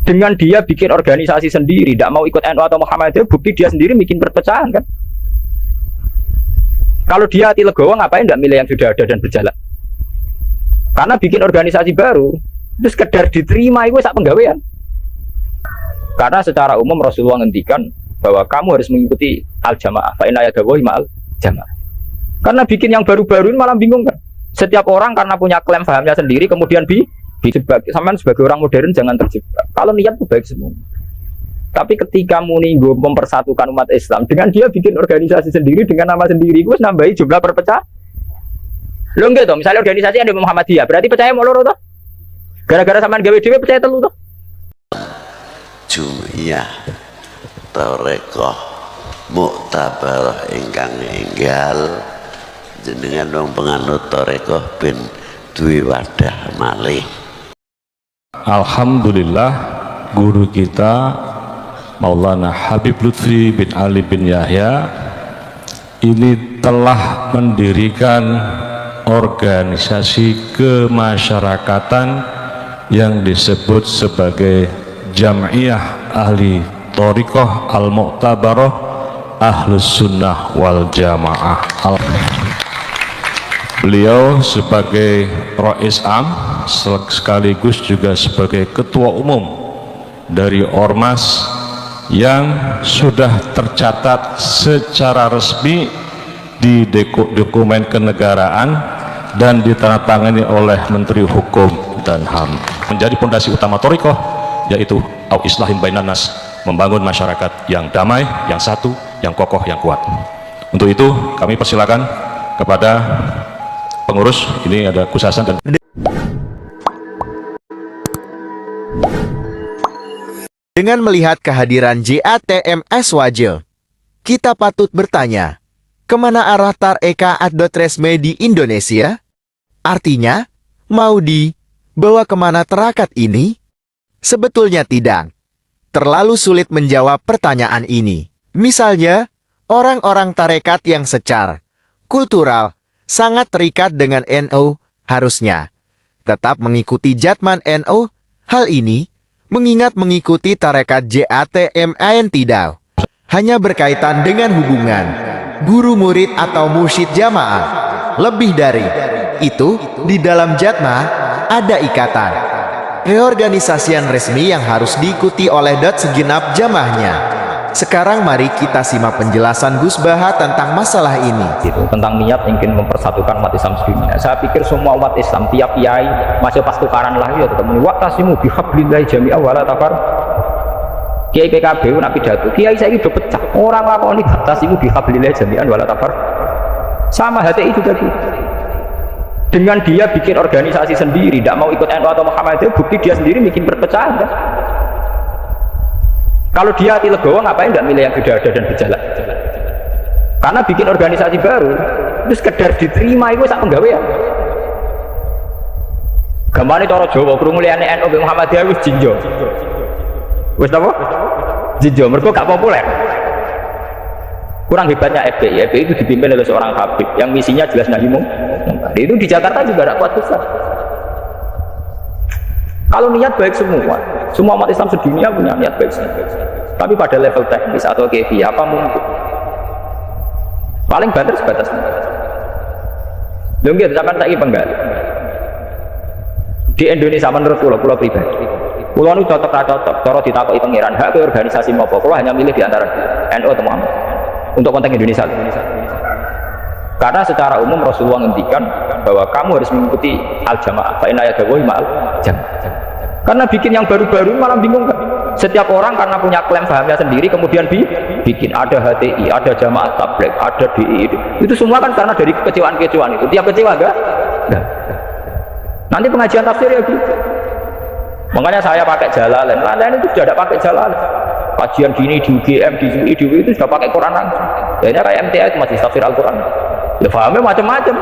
Dengan dia bikin organisasi sendiri, tidak mau ikut NU atau Muhammadiyah, bukti dia sendiri bikin perpecahan kan. Kalau dia hati legowo, ngapain tidak milih yang sudah ada dan berjalan? Karena bikin organisasi baru, itu sekedar diterima itu sak penggawean. Karena secara umum Rasulullah ngendikan bahwa kamu harus mengikuti al-jamaah, fa inna yadallahi ma'al jamaah. Karena bikin yang baru-baru ini malah bingung kan. Setiap orang karena punya klaim pahamnya sendiri, kemudian dijebak. Sampai sebagai orang modern jangan terjebak. Kalau niat itu baik semua. Tapi ketika muni mempersatukan umat Islam, dengan dia bikin organisasi sendiri dengan nama sendiri, itu nambahi jumlah perpecah. Lo enggak toh, misalnya organisasi ada Muhammadiyah, berarti percaya mau loro toh? Gara-gara sampean gawe dhewe percaya telu toh? Jumiyah Tarekoh Muktabarah ingkang enggal jenengan wong penganut Tarekoh ben duwe wadah malih. Alhamdulillah, guru kita Maulana Habib Lutfi bin Ali bin Yahya ini telah mendirikan organisasi kemasyarakatan yang disebut sebagai Jam'iyah Ahli Thariqah Al-Mu'tabarah Ahlus Sunnah wal Jamaah. Beliau sebagai Rais Am sekaligus juga sebagai Ketua Umum dari Ormas yang sudah tercatat secara resmi di dokumen kenegaraan dan ditandatangani oleh Menteri Hukum dan HAM. Menjadi fondasi utama Thariqah yaitu au-islahin bainan nas, membangun masyarakat yang damai, yang satu, yang kokoh, yang kuat. Untuk itu kami persilakan kepada pengurus, ini ada Gus Hasan dan dengan melihat kehadiran JATMS Wajil, kita patut bertanya, kemana arah Tarekat Resme di Indonesia? Artinya, mau dibawa kemana tarakat ini? Sebetulnya tidak. Terlalu sulit menjawab pertanyaan ini. Misalnya, orang-orang tarekat yang secara kultural sangat terikat dengan NU harusnya tetap mengikuti jatman NU. Hal ini mengingat mengikuti tarekat JATMAN tidak hanya berkaitan dengan hubungan guru murid atau mursyid jamaah. Lebih dari itu, di dalam jatma ada ikatan reorganisasian resmi yang harus diikuti oleh segenap jamaahnya. Sekarang mari kita simak penjelasan Gus Baha tentang masalah ini. Tentang niat ingin mempersatukan umat Islam sedunia. Saya pikir semua umat Islam, tiap kiai masih pas tukaran lah ya tetap muni waqtasimu bihablillahi jami'a wala tafar. Kiai PKB nak pidato, kiai saya udah pecah. Orang lakoni waqtasimu bihablillahi jami'an wala tafar. Sama HTI juga gitu. Dengan dia bikin organisasi sendiri, tidak mau ikut NU atau Muhammadiyah, bukti dia sendiri bikin perpecahan kan? Kalau dia hati legowo, ngapain tidak milih yang sudah ada dan berjalan? Karena bikin organisasi baru, itu sekedar diterima itu sak penggawean. Gamane cara Jawa, krungu liyane NU be Muhammadiyah wis jinjo. Wis apa? Jinjo, mergo gak populer. Kurang hebatnya FPI. FPI itu dipimpin oleh seorang Habib yang misinya jelas nahi mungkar. Itu di Jakarta juga ada kuat besar. Kalau niat baik semua umat Islam sedunia punya niat baik semua. Tapi pada level teknis atau kefiah apa mungkin? Paling banter sebatas ini. Lho sampean saiki penggali. Di Indonesia menurut pulau pribadi. Pulau ini cocok cara ditakoki pangeran hak ke organisasi apa? Pulau hanya milih di antara NU atau Muhammad. Untuk konteks Indonesia. Karena secara umum Rasulullah ngendikan bahwa kamu harus mengikuti al-jamaah, fa inna yadallahi ma'al jamaah. Karena bikin yang baru-baru malah bingung kan. Setiap orang karena punya klaim pahamnya sendiri kemudian bikin ada HTI, ada jamaah tabligh, ada DI. Itu semua kan karena dari kekecewaan-kekecewaan itu. Tiap kecewa enggak? Nah. Nanti pengajian tafsir ya gitu. Makanya saya pakai Jalalain. Lain itu sudah ada pakai Jalalain. Kajian gini di UGM, di UI, di UI itu sudah pakai Quran langsung. Kayaknya kayak MTA itu masih tafsir Al-Quran. Ya pahamnya macam-macam.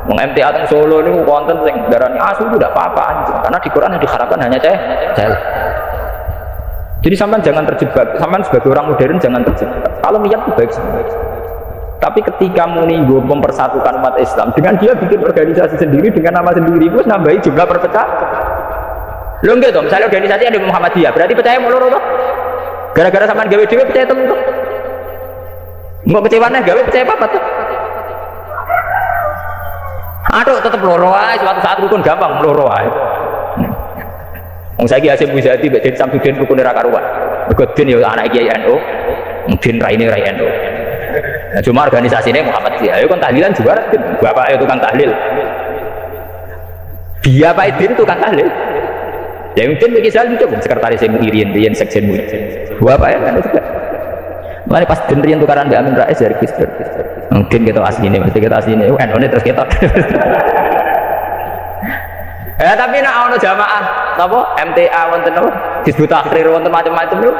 MTA yang Solo ini konten yang darahnya asu itu tidak apa-apa aja. Karena di Quran yang diharapkan hanya cahaya. Jadi sampean jangan terjebak. Sampean sebagai orang modern jangan terjebak. Kalau niat itu baik semua. Tapi ketika menimbul mempersatukan umat Islam dengan dia bikin organisasi sendiri dengan nama sendiri, itu nambahi jumlah perpecah. Lho enggak toh, misalnya organisasi ada Muhammadiyah, berarti percaya mau loro toh? Gara-gara sampean gawe dhewe percaya telu toh? Enggak kecewane gawe percaya apa toh? Aduh tetep loro ae, suatu saat rukun gampang loro ae. Wong saiki Hasyim Muzadi mbek Den Samsudin rukune ra karuan. Mergo Den ya anak Kiai NU, Den raine rai NU. Nah, cuma organisasinya Muhammadiyah. Ayo kan tahlilan juga, bapak itu tukang tahlil. Dia Pak Idin tukang tahlil. Ya mungkin bagi saya itu sekretaris yang Irian, Rian Sekjen Muid. Bapak ya kan juga. Mana pas Den Rian tukaran di Amin Rais dari Krister. Mungkin kita aslinya, berarti kita aslinya. NU terus kita. Ya tapi nak ono jamaah, apa MTA wonten apa? Hizbut Tahrir wonten macam-macam lho.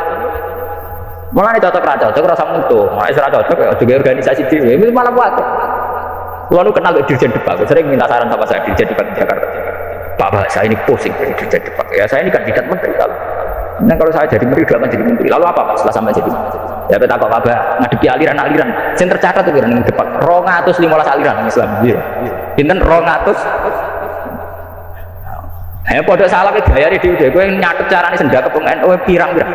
Malah cocok ra cocok rasa mutu. Nek ora cocok ya juga organisasi dhewe. Itu malah kuat. Kulo nu kenal Dirjen Depak, sering minta saran sama saya Dirjen Depak Jakarta. Pak, saya ini pusing dari Dirjen Depak. Ya saya ini kandidat menteri kalau. Nah kalau saya jadi menteri, udah jadi menteri. Lalu apa Pak setelah sampai jadi menteri? Ya kita apa Pak ngadepi aliran-aliran. Sing tercatat itu kan Depak 215 aliran Islam. Iya. Pinten 200. Padha salah ke gayane dhewe kowe nyatet carane sendak kepung NU pirang-pirang.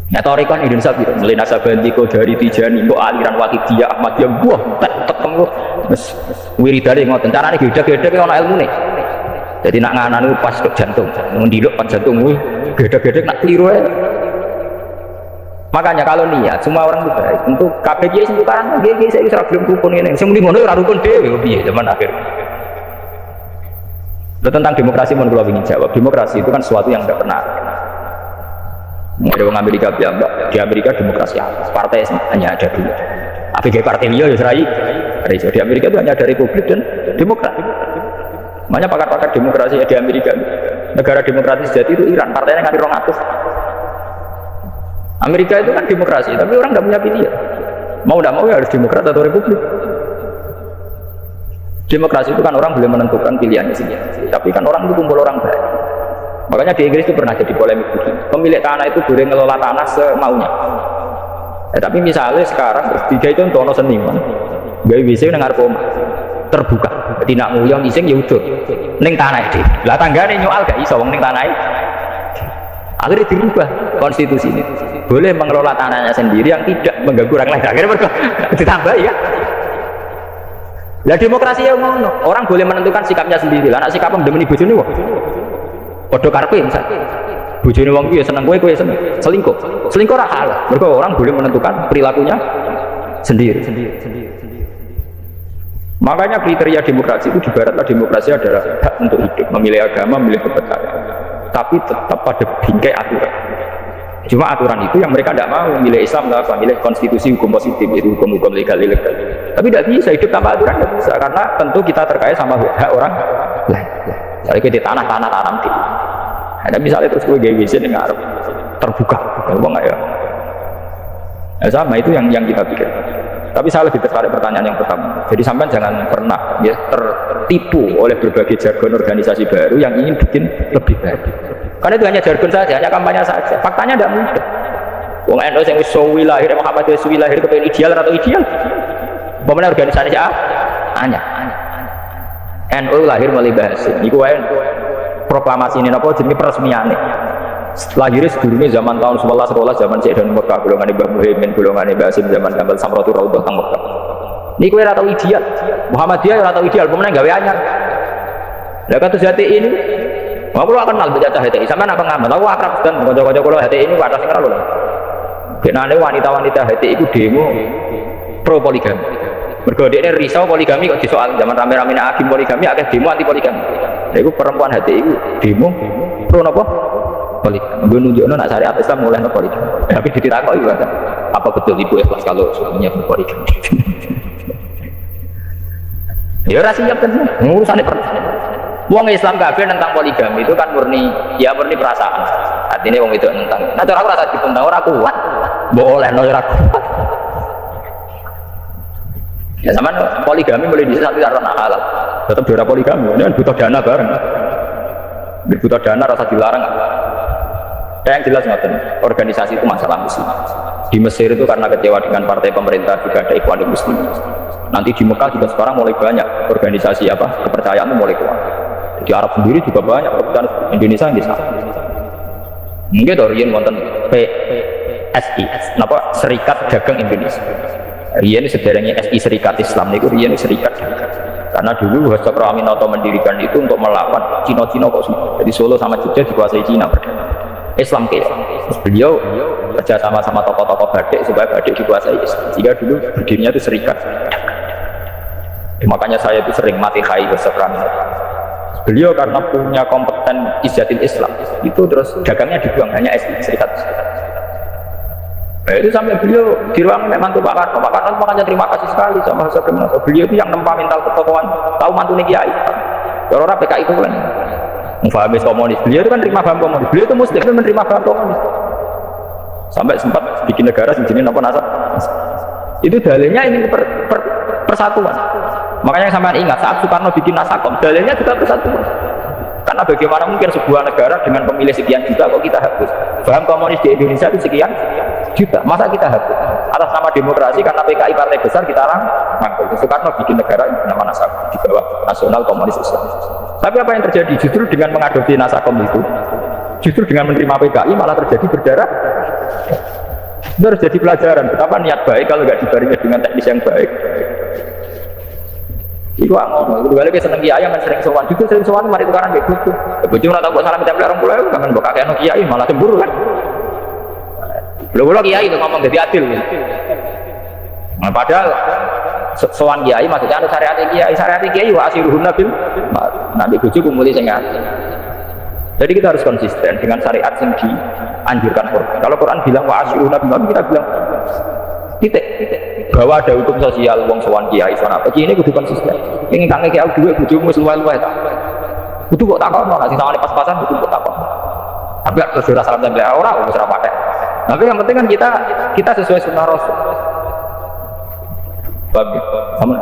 Ya torikon Indonesia piro Melina Sabanti dari Tijani kok aliran Wakidiyah Ahmadiyah buah tek kok wis wiridane ngoten carane gedhe-gedhe ana ilmune. Jadi nak nganan pas kok jantung mendiluk pas jantung gedhe-gedhe nak kliru ae. Makanya kalau niat semua orang itu baik untuk KPJ sing tukaran nggih saya wis ora belum rukun ngene. Sing muni ngono ora rukun dhewe piye zaman akhir. Tentang demokrasi mau kalau ingin jawab, demokrasi itu kan sesuatu yang tidak pernah ada orang Amerika bilang di Amerika demokrasi apa? Partai hanya ada dua. ABG partai dia ya serai. Di Amerika itu hanya ada republik dan demokrat. Makanya pakar-pakar demokrasi di Amerika, negara demokratis sejati itu Iran, partainya kan 200. Amerika itu kan demokrasi, tapi orang tidak punya pilihan. Mau tidak mau ya harus demokrat atau republik. Demokrasi itu kan orang boleh menentukan pilihannya sendiri, tapi kan orang itu kumpul orang baik. Makanya di Inggris itu pernah jadi polemik begini. Pemilik tanah itu boleh ngelola tanah semaunya. Tapi misalnya sekarang tiga itu untuk seniman, gawe WC nang ngarep omah terbuka, tidak nguyong iseng ya udah ning tanah iki. Lah tanggane nyoal gak iso wong ning tanah iki. Akhirnya dirubah konstitusi ini. Boleh mengelola tanahnya sendiri yang tidak mengganggu orang lain. Akhirnya mereka ditambah ya. Lah demokrasi yang ngono, orang boleh menentukan sikapnya sendiri. Lah nek sikapnya mendemeni bojone wong. Padha karepe misalnya. Bojone wong kuwi ya seneng kowe seneng. Selingkuh. Selingkuh ora halal. Mergo orang boleh menentukan perilakunya sendiri. Makanya kriteria demokrasi itu di baratlah demokrasi adalah hak untuk hidup, memilih agama, memilih kepercayaan. Tapi tetap pada bingkai aturan. Cuma aturan itu yang mereka tidak mau memilih Islam, nggak memilih konstitusi hukum positif, itu hukum-hukum legal. Tapi tidak bisa hidup tanpa aturan, tidak bisa karena tentu kita terkait sama hak orang lain. Misalnya kita tanah di, ada misalnya terus gue gawe dengan Arab terbuka, ya sama itu yang kita pikir. Tapi saya lebih tertarik pertanyaan yang pertama. Jadi sampai jangan pernah ya, tertipu oleh berbagai jargon organisasi baru yang ingin bikin lebih baik. Karena itu hanya jargon saja, hanya kampanye saja. Faktanya tidak mudah. Wong NU yang suwi lahir, Muhammadiyah suwi lahir kepengen ideal atau ideal? Bagaimana organisasi hanya NU lahir melalui bahasa. Iku wae proklamasi ini apa jenenge peresmiane. Lahirnya sebelumnya zaman tahun 11 zaman Syekh dan Mekah, golongan Mbah Muhaimin, golongan Mbah Hasim zaman Tambal Samratul Raudhah tang Mekah. Niku ora tau ideal. Muhammadiyah ora tau ideal, pemenang gawe anyar. Lah kados HTI ini aku kenal bocah HTI, sampean apa ngamal? Aku akrab dan kanca-kanca kula HTI ini wadah sing ora lho. Genane wanita-wanita HTI iku demo pro poligami. Mergo dekne risau poligami kok disoal zaman rame-rame agim poligami akeh demo anti poligami. Lha iku perempuan HTI iku demo pro napa? Poligami. Gue nunjukno nak syariat Islam mulai napa poligami. Tapi ditakoki kan, apa betul ibu ikhlas kalau suaminya berpoligami? Ya ora siap kan ngurusane wong Islam kabeh tentang poligami itu kan murni perasaan. Artinya wong itu tentang. Nah cara aku rasa dipundang ora kuat. Mbok olehno ora kuat. Ya sama poligami mulai di satu cara halal. Tetap dora poligami, ini kan butuh dana bareng. Butuh dana rasa dilarang. Yang jelas ngoten, organisasi itu masalah Muslim. Di Mesir itu karena kecewa dengan partai pemerintah juga ada Ikhwanul Muslimin. Nanti di Mekah juga sekarang mulai banyak organisasi kepercayaan itu mulai kuat. Di Arab sendiri juga banyak perebutan Indonesia yang di sana. Mungkin Rian wonten PSI, napa Serikat Dagang Indonesia. Rian sebenarnya SI Serikat Islam niku Rian serikat. Karena dulu Hasakra Aminoto mendirikan itu untuk melawan Cina-Cina kok semua. Jadi Solo sama Jogja dikuasai Cina perdana. Islam ke beliau kerja sama tokoh-tokoh badik supaya badik dikuasai Islam. Jika dulu berdirinya itu serikat. Makanya saya itu sering mati khai Hasakra Aminoto. Beliau karena punya kompeten izzatil Islam itu terus dagangnya dibuang hanya SI serikat. Nah, itu sampai beliau di ruang mantu Pak Karno. Pak Karno makanya terima kasih sekali sama Hasakra Aminoto. Beliau itu yang nempa mental ketokohan, tahu mantu kiai. Kalau orang PKI itu kan memahami komunis. Beliau itu kan terima paham komunis. Beliau itu muslim itu menerima paham komunis. Sampai sempat bikin negara sejenis apa nasab. Itu dalilnya ini persatuan. Makanya sampai ingat saat Soekarno bikin Nasakom, dalilnya juga persatuan. Karena bagaimana mungkin sebuah negara dengan pemilih sekian juta kok kita hapus? Paham komunis di Indonesia itu sekian juta, masa kita hapus? Atas nama demokrasi karena PKI partai besar kita rangkul. Soekarno bikin negara yang bernama Nasakom di bawah Nasional Komunis Islam. Tapi apa yang terjadi? Justru dengan mengadopsi Nasakom itu, justru dengan menerima PKI malah terjadi berdarah. Itu harus jadi pelajaran betapa niat baik kalau nggak dibarengi dengan teknis yang baik. Itu aku balik seneng kiai yang sering sowan, justru sering sowan mari tukaran kayak gitu. Bojo ora tau kok salam tiap orang pulau kan mbok kakekno kiai malah cemburu kan. Lho kiai itu ngomong jadi adil. Nah, padahal sowan kiai maksudnya ada syariat kiai wa asiruhun nabil. Nanti bojoku mulai sing ati. Jadi kita harus konsisten dengan syariat yang dianjurkan Quran. Kalau Quran bilang wa asiruhun nabil, kita bilang titik bahwa ada hukum sosial wong sowan kiai sowan apa ini kudu konsisten. Ini kange kiai duwe bojomu wis luwe-luwe ta. Kudu kok takon nek sing pas-pasan kudu kok takon. Tapi harus ora salam tempel ora wis ora patek. Tapi yang penting kan kita sesuai sunnah Rasul. Bagus. Sama